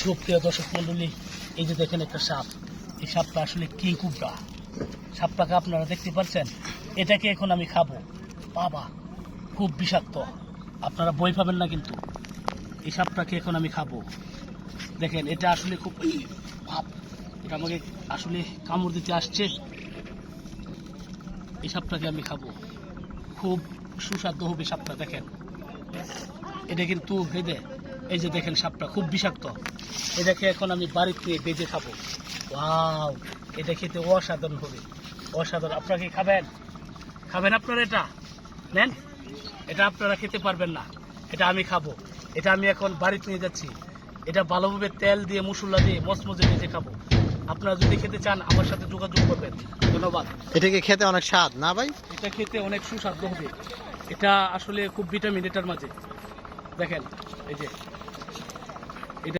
সুপ্রিয় দর্শক মন্ডলী, এই যে দেখেন একটা সাপ, এই সাপটা আসলে কিং কোবরা। সাপটাকে আপনারা দেখতে পাচ্ছেন, এটাকে এখন আমি খাবো। বাবা, খুব বিষাক্ত, আপনারা ভয় পাবেন না কিন্তু। এই সাপটাকে এখন আমি খাবো। দেখেন, এটা আসলে খুব ভাব, এটা আমাকে আসলে কামড় দিতে আসছে। এই সাপটাকে আমি খাবো, খুব সুস্বাদু হবে সাপটা। দেখেন, এটা কিন্তু এই যে দেখেন সাপটা খুব বিষাক্ত। এটাকে এখন আমি বাড়িতে বেজে খাবো। ওয়াও, এটা খেতে অসাধারণ হবে, অসাধারণ। আপনারা কি খাবেন? খাবেন আপনারা? এটা নেন, এটা আপনারা খেতে পারবেন না, এটা আমি খাবো। এটা আমি এখন বাড়িতে নিয়ে যাচ্ছি। এটা ভালোভাবে তেল দিয়ে মশলা দিয়ে মচমচে ভেজে খাবো। আপনারা যদি খেতে চান আমার সাথে যোগাযোগ করবেন। ধন্যবাদ। এটাকে খেতে অনেক স্বাদ না ভাই? এটা খেতে অনেক সুস্বাদু হবে। এটা আসলে খুব ভিটামিন এটার মাঝে। দেখেন, এই যে